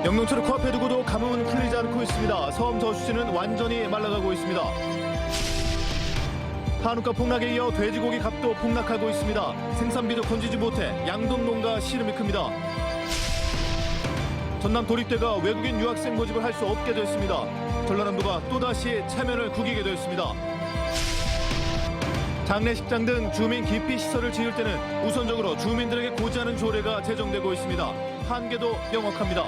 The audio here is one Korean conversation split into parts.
영농초를 코앞에 두고도 가뭄은 풀리지 않고 있습니다. 섬 저수지는 완전히 말라가고 있습니다. 한우가 폭락에 이어 돼지고기 값도 폭락하고 있습니다. 생산비도 건지지 못해 양돈 농가 시름이 큽니다. 전남 도립대가 외국인 유학생 모집을 할 수 없게 됐습니다. 전라남도가 또다시 체면을 구기게 됐습니다. 장례식장 등 주민 기피 시설을 지을 때는 우선적으로 주민들에게 고지하는 조례가 제정되고 있습니다. 한계도 명확합니다.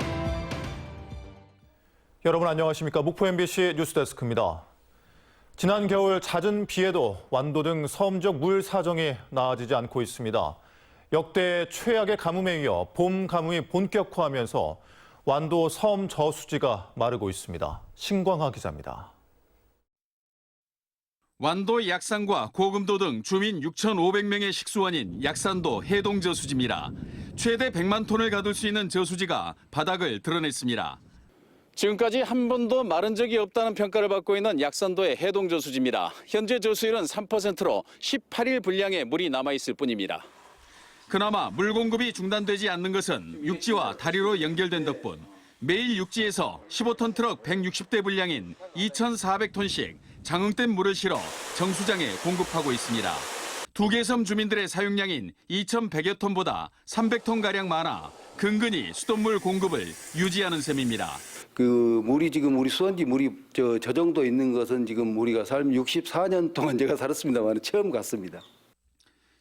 여러분 안녕하십니까? 목포 MBC 뉴스데스크입니다. 지난 겨울 잦은 비에도 완도 등 섬 지역 물 사정이 나아지지 않고 있습니다. 역대 최악의 가뭄에 이어 봄 가뭄이 본격화하면서 완도 섬 저수지가 마르고 있습니다. 신광하 기자입니다. 완도 약산과 고금도 등 주민 6,500명의 식수원인 약산도 해동저수지입니다. 최대 100만 톤을 가둘 수 있는 저수지가 바닥을 드러냈습니다. 지금까지 한 번도 마른 적이 없다는 평가를 받고 있는 약산도의 해동저수지입니다. 현재 저수율은 3%로 18일 분량의 물이 남아있을 뿐입니다. 그나마 물 공급이 중단되지 않는 것은 육지와 다리로 연결된 덕분 매일 육지에서 15톤 트럭 160대 분량인 2,400톤씩 장흥된 물을 실어 정수장에 공급하고 있습니다. 두 개 섬 주민들의 사용량인 2,100여 톤보다 300톤가량 많아 근근히 수돗물 공급을 유지하는 셈입니다. 물이 지금 우리 수원지 물이 저 정도 있는 것은 지금 우리가 64년 동안 제가 살았습니다만 처음 갔습니다.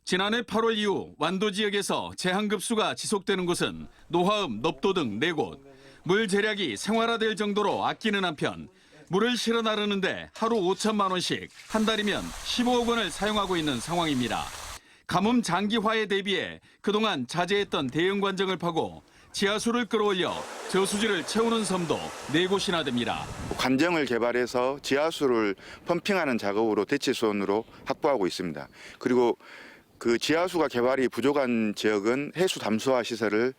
지난해 8월 이후 완도 지역에서 제한급수가 지속되는 곳은 노하읍, 넙도 등 4곳. 물 재량이 생활화될 정도로 아끼는 한편 물을 실어 나르는데 하루 5천만 원씩 한 달이면 15억 원을 사용하고 있는 상황입니다. 가뭄 장기화에 대비해 그동안 자제했던 대형 관정을 파고 지하수를 끌어올려 저수지를 채우는 섬도 4곳이나 됩니다. 관정을 개발해서 지하수를 펌핑하는 작업으로 대체수원으로 확보하고 있습니다. 그리고 그 지하수가 개발이 부족한 지역은 해수 담수화 시설을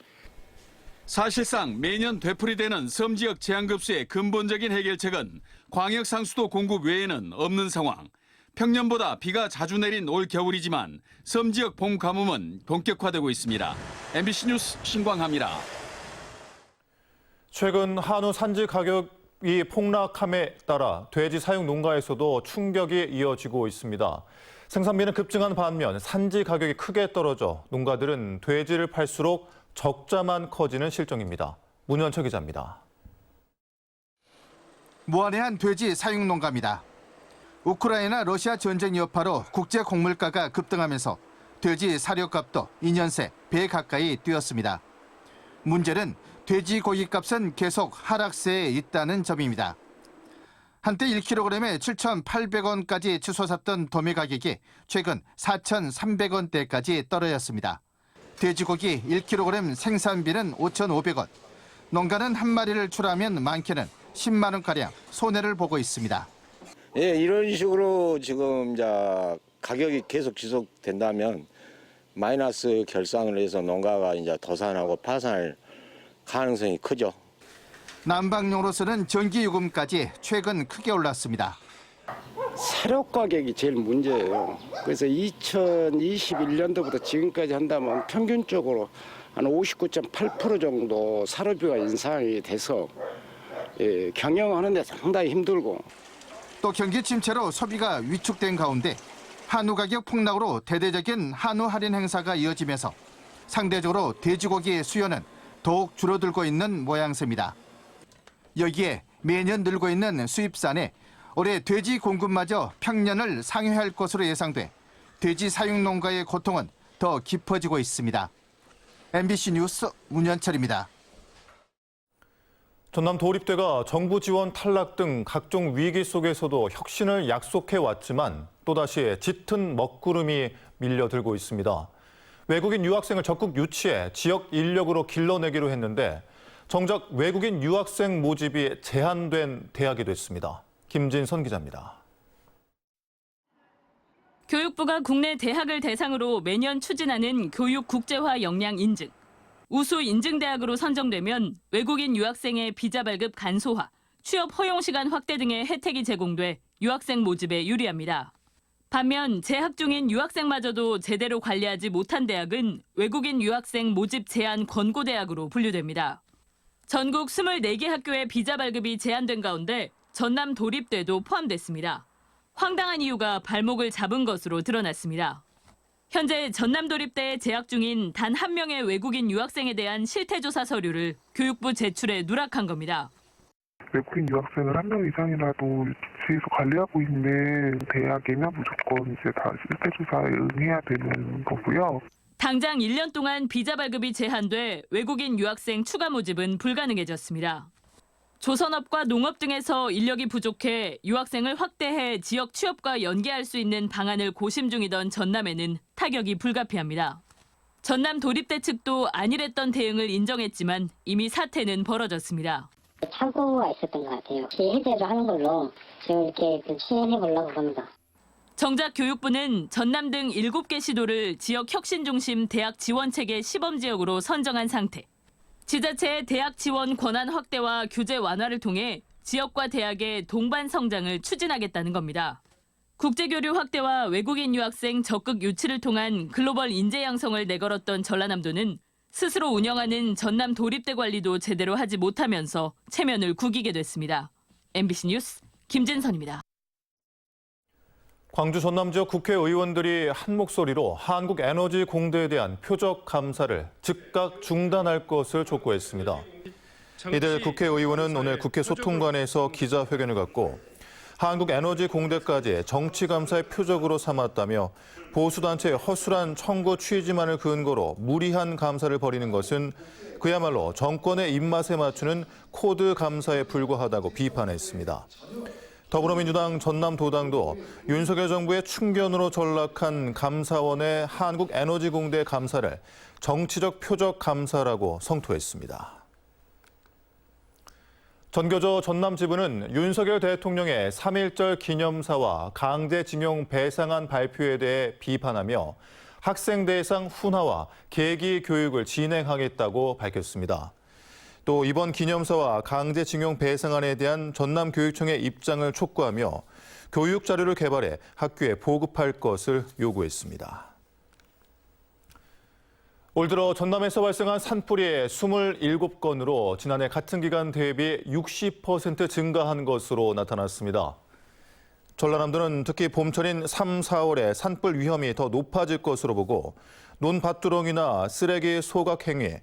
사실상 매년 되풀이되는 섬 지역 제한급수의 근본적인 해결책은 광역 상수도 공급 외에는 없는 상황. 평년보다 비가 자주 내린 올 겨울이지만 섬 지역 봄 가뭄은 본격화되고 있습니다. MBC 뉴스 신광하입니다. 최근 한우 산지 가격이 폭락함에 따라 돼지 사육 농가에서도 충격이 이어지고 있습니다. 생산비는 급증한 반면 산지 가격이 크게 떨어져 농가들은 돼지를 팔수록 적자만 커지는 실정입니다. 문현철 기자입니다. 무한해한 돼지 사육 농가입니다. 우크라이나 러시아 전쟁 여파로 국제 곡물가가 급등하면서 돼지 사료값도 2년 새 배 가까이 뛰었습니다. 문제는 돼지 고기값은 계속 하락세에 있다는 점입니다. 한때 1kg에 7,800원까지 치솟았던 도매 가격이 최근 4,300원대까지 떨어졌습니다. 돼지고기 1kg 생산비는 5,500원. 농가는 한 마리를 출하하면 많게는 10만 원가량 손해를 보고 있습니다. 예, 이런 식으로 지금 이제 가격이 계속 지속된다면 마이너스 결산을 해서 농가가 이제 도산하고 파산할 가능성이 크죠. 난방용으로서는 전기요금까지 최근 크게 올랐습니다. 사료 가격이 제일 문제예요. 그래서 2021년도부터 지금까지 한다면 평균적으로 한 59.8% 정도 사료비가 인상이 돼서 경영하는 데 상당히 힘들고. 또 경기 침체로 소비가 위축된 가운데 한우 가격 폭락으로 대대적인 한우 할인 행사가 이어지면서 상대적으로 돼지고기의 수요는 더욱 줄어들고 있는 모양새입니다. 여기에 매년 늘고 있는 수입산에 올해 돼지 공급마저 평년을 상회할 것으로 예상돼 돼지 사육 농가의 고통은 더 깊어지고 있습니다. MBC 뉴스 문현철입니다. 전남 도립대가 정부 지원 탈락 등 각종 위기 속에서도 혁신을 약속해왔지만 또다시 짙은 먹구름이 밀려들고 있습니다. 외국인 유학생을 적극 유치해 지역 인력으로 길러내기로 했는데 정작 외국인 유학생 모집이 제한된 대학이 됐습니다. 김진선 기자입니다. 교육부가 국내 대학을 대상으로 매년 추진하는 교육 국제화 역량 인증. 우수 인증대학으로 선정되면 외국인 유학생의 비자 발급 간소화, 취업 허용 시간 확대 등의 혜택이 제공돼 유학생 모집에 유리합니다. 반면 재학 중인 유학생마저도 제대로 관리하지 못한 대학은 외국인 유학생 모집 제한 권고대학으로 분류됩니다. 전국 24개 학교의 비자 발급이 제한된 가운데 전남 도립대도 포함됐습니다. 황당한 이유가 발목을 잡은 것으로 드러났습니다. 현재 전남 도립대에 재학 중인 단 한 명의 외국인 유학생에 대한 실태조사 서류를 교육부 제출에 누락한 겁니다. 외국인 유학생을 한 명 이상이라도 유치해서 관리하고 있는 대학이면 무조건 이제 다 실태조사에 응해야 되는 거고요. 당장 1년 동안 비자 발급이 제한돼 외국인 유학생 추가 모집은 불가능해졌습니다. 조선업과 농업 등에서 인력이 부족해 유학생을 확대해 지역 취업과 연계할 수 있는 방안을 고심 중이던 전남에는 타격이 불가피합니다. 전남 도립대 측도 안일했던 대응을 인정했지만 이미 사태는 벌어졌습니다. 착오가 있었던 것 같아요. 해제를 하는 걸로 지금 이렇게 진행해 보려고 합니다. 정작 교육부는 전남 등 7개 시도를 지역 혁신 중심 대학 지원 체계 시범 지역으로 선정한 상태. 지자체의 대학 지원 권한 확대와 규제 완화를 통해 지역과 대학의 동반 성장을 추진하겠다는 겁니다. 국제교류 확대와 외국인 유학생 적극 유치를 통한 글로벌 인재 양성을 내걸었던 전라남도는 스스로 운영하는 전남 도립대 관리도 제대로 하지 못하면서 체면을 구기게 됐습니다. MBC 뉴스 김진선입니다. 광주 전남 지역 국회의원들이 한 목소리로 한국에너지공대에 대한 표적 감사를 즉각 중단할 것을 촉구했습니다. 이들 국회의원은 오늘 국회 소통관에서 기자회견을 갖고 한국에너지공대까지 정치감사의 표적으로 삼았다며 보수단체의 허술한 청구 취지만을 근거로 무리한 감사를 벌이는 것은 그야말로 정권의 입맛에 맞추는 코드 감사에 불과하다고 비판했습니다. 더불어민주당 전남도당도 윤석열 정부의 충견으로 전락한 감사원의 한국에너지공대 감사를 정치적 표적 감사라고 성토했습니다. 전교조 전남지부는 윤석열 대통령의 3.1절 기념사와 강제징용 배상안 발표에 대해 비판하며 학생 대상 훈화와 계기 교육을 진행하겠다고 밝혔습니다. 또 이번 기념사와 강제징용 배상안에 대한 전남교육청의 입장을 촉구하며 교육 자료를 개발해 학교에 보급할 것을 요구했습니다. 올 들어 전남에서 발생한 산불이 27건으로 지난해 같은 기간 대비 60% 증가한 것으로 나타났습니다. 전라남도는 특히 봄철인 3, 4월에 산불 위험이 더 높아질 것으로 보고 논밭두렁이나 쓰레기 소각 행위,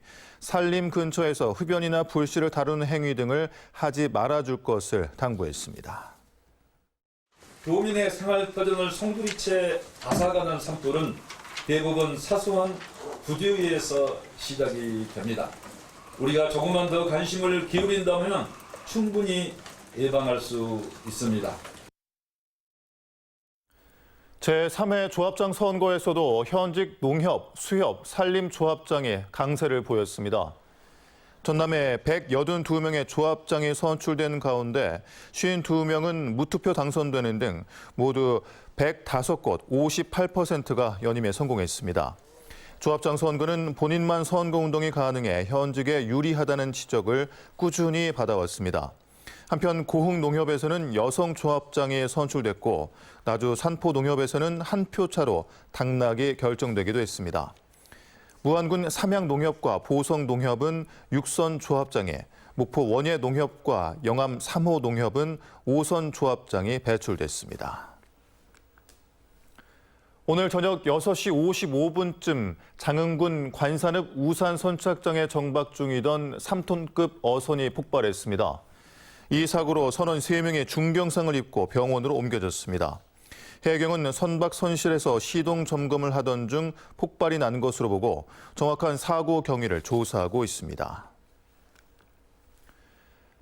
산림 근처에서 흡연이나 불씨를 다루는 행위 등을 하지 말아줄 것을 당부했습니다. 교민의 생활 터전을 송두리째 앗아가는 산불은 대부분 사소한 부주에 의해서 시작이 됩니다. 우리가 조금만 더 관심을 기울인다면 충분히 예방할 수 있습니다. 제3회 조합장 선거에서도 현직 농협, 수협, 산림조합장이 강세를 보였습니다. 전남에 182명의 조합장이 선출된 가운데 52명은 무투표 당선되는 등 모두 105곳 58%가 연임에 성공했습니다. 조합장 선거는 본인만 선거운동이 가능해 현직에 유리하다는 지적을 꾸준히 받아왔습니다. 한편 고흥농협에서는 여성 조합장이 선출됐고 나주 산포농협에서는 한 표 차로 당락이 결정되기도 했습니다. 무안군 삼양농협과 보성농협은 6선 조합장에 목포 원예농협과 영암 3호농협은 5선 조합장이 배출됐습니다. 오늘 저녁 6시 55분쯤 장흥군 관산읍 우산 선착장에 정박 중이던 3톤급 어선이 폭발했습니다. 이 사고로 선원 3명이 중경상을 입고 병원으로 옮겨졌습니다. 해경은 선박 선실에서 시동 점검을 하던 중 폭발이 난 것으로 보고 정확한 사고 경위를 조사하고 있습니다.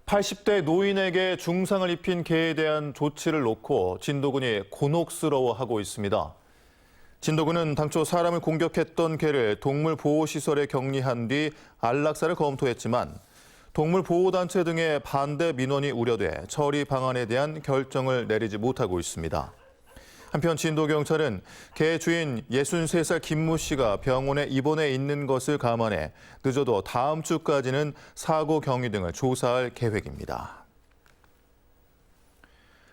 80대 노인에게 중상을 입힌 개에 대한 조치를 놓고 진도군이 곤혹스러워하고 있습니다. 진도군은 당초 사람을 공격했던 개를 동물보호시설에 격리한 뒤 안락사를 검토했지만 동물보호단체 등의 반대 민원이 우려돼 처리 방안에 대한 결정을 내리지 못하고 있습니다. 한편 진도경찰은 개 주인 63살 김모 씨가 병원에 입원해 있는 것을 감안해 늦어도 다음 주까지는 사고 경위 등을 조사할 계획입니다.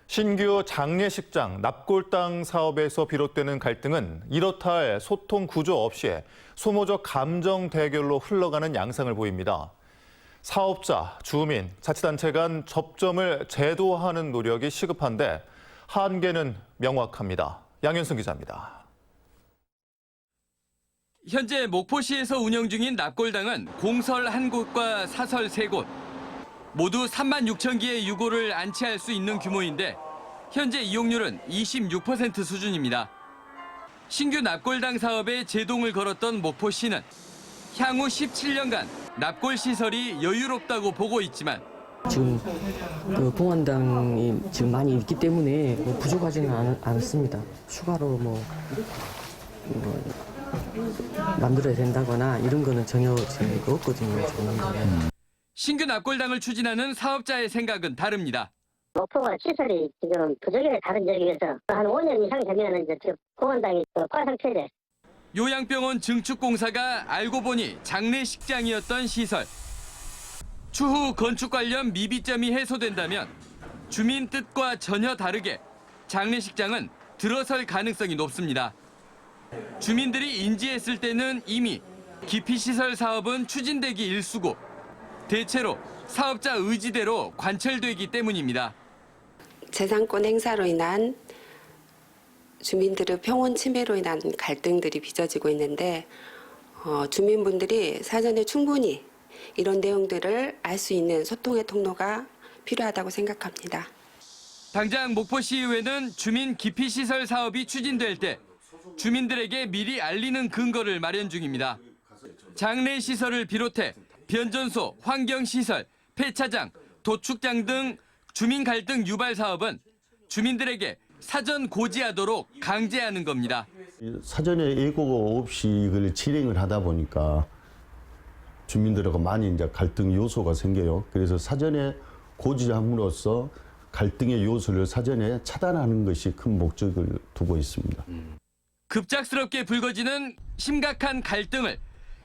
신규 장례식장 납골당 사업에서 비롯되는 갈등은 이렇다 할 소통 구조 없이 소모적 감정 대결로 흘러가는 양상을 보입니다. 사업자, 주민, 자치단체 간 접점을 제도화하는 노력이 시급한데 한계는 명확합니다. 양현승 기자입니다. 현재 목포시에서 운영 중인 납골당은 공설 1곳과 사설 3곳, 모두 3만 6천 개의 유골을 안치할 수 있는 규모인데 현재 이용률은 26% 수준입니다. 신규 납골당 사업에 제동을 걸었던 목포시는 향후 17년간 납골 시설이 여유롭다고 보고 있지만 지금 그 봉안당이 지금 많이 있기 때문에 뭐 부족하지는 않습니다. 추가로 뭐 만들어야 된다거나 이런 거는 전혀 지금 없거든요. 신규 납골당을 추진하는 사업자의 생각은 다릅니다. 목포가 시설이 지금 부족해 다른 지역에 비해서 한 5년 이상 되면 이제 공원당이 과상폐제. 요양병원 증축공사가 알고 보니 장례식장이었던 시설. 추후 건축 관련 미비점이 해소된다면 주민 뜻과 전혀 다르게 장례식장은 들어설 가능성이 높습니다. 주민들이 인지했을 때는 이미 기피시설 사업은 추진되기 일쑤고 대체로 사업자 의지대로 관철되기 때문입니다. 재산권 행사로 인한 주민들의 평온 침해로 인한 갈등들이 빚어지고 있는데 주민분들이 사전에 충분히 이런 내용들을 알 수 있는 소통의 통로가 필요하다고 생각합니다. 당장 목포시의회는 주민 기피시설 사업이 추진될 때 주민들에게 미리 알리는 근거를 마련 중입니다. 장례시설을 비롯해 변전소, 환경시설, 폐차장, 도축장 등 주민 갈등 유발 사업은 주민들에게 사전 고지하도록 강제하는 겁니다. 사전에 예고가 없이 이걸 진행을 하다 보니까 주민들하고 많이 이제 갈등 요소가 생겨요. 그래서 사전에 고지함으로써 갈등의 요소를 사전에 차단하는 것이 큰 목적을 두고 있습니다. 급작스럽게 불거지는 심각한 갈등을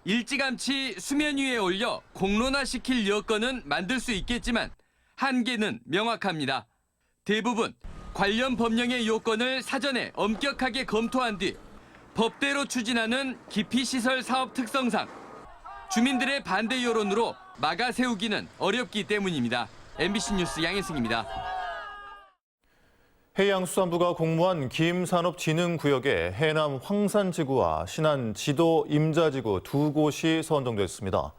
일찌감치 수면 위에 올려 공론화시킬 여건은 만들 수 있겠지만 한계는 명확합니다. 대부분 관련 법령의 요건을 사전에 엄격하게 검토한 뒤 법대로 추진하는 기피시설 사업 특성상 주민들의 반대 여론으로 막아세우기는 어렵기 때문입니다. MBC 뉴스 양혜승입니다. 해양수산부가 공모한 김산업진흥구역에 해남 황산지구와 신안 지도 임자지구 2곳이 선정됐습니다.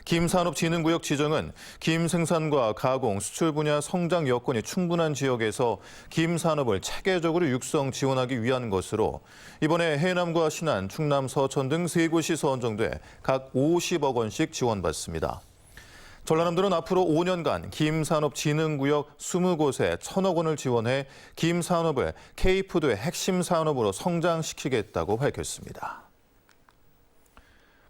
김산업진흥구역 지정은 김생산과 가공, 수출 분야 성장 여건이 충분한 지역에서 김산업을 체계적으로 육성 지원하기 위한 것으로 이번에 해남과 신안, 충남, 서천 등 3곳이 선정돼 각 50억 원씩 지원받습니다. 전라남도는 앞으로 5년간 김산업진흥구역 20곳에 1,000억 원을 지원해 김산업을 K푸드의 핵심 산업으로 성장시키겠다고 밝혔습니다.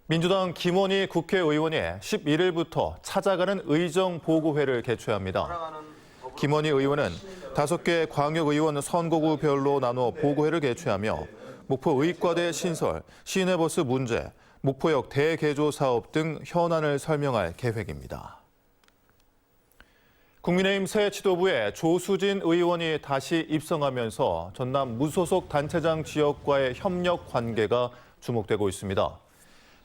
민주당 김원희 국회의원이 11일부터 찾아가는 의정보고회를 개최합니다. 김원희 의원은 5개 광역의원 선거구별로 나눠 보고회를 개최하며 목포 의과대 신설, 시내버스 문제, 목포역 대개조 사업 등 현안을 설명할 계획입니다. 국민의힘 새 지도부에 조수진 의원이 다시 입성하면서 전남 무소속 단체장 지역과의 협력 관계가 주목되고 있습니다.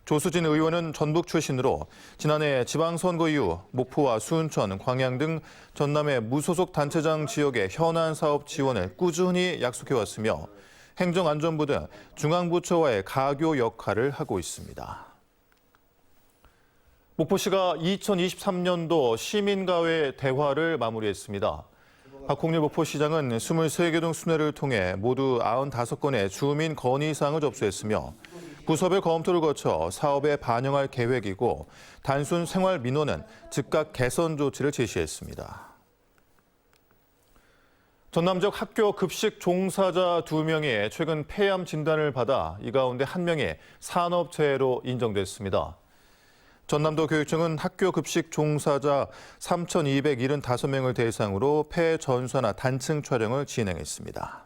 조수진 의원은 전북 출신으로 지난해 지방선거 이후 목포와 순천, 광양 등 전남의 무소속 단체장 지역의 현안 사업 지원을 꾸준히 약속해왔으며 행정안전부 등 중앙부처와의 가교 역할을 하고 있습니다. 목포시가 2023년도 시민과의 대화를 마무리했습니다. 박홍일 목포시장은 23개 동 순회를 통해 모두 95건의 주민 건의사항을 접수했으며 부서별 검토를 거쳐 사업에 반영할 계획이고 단순 생활 민원은 즉각 개선 조치를 제시했습니다. 전남 지역 학교 급식 종사자 2명이 최근 폐암 진단을 받아 이 가운데 1명이 산업재해로 인정됐습니다. 전남도 교육청은 학교 급식 종사자 3,275명을 대상으로 폐 전수나 단층 촬영을 진행했습니다.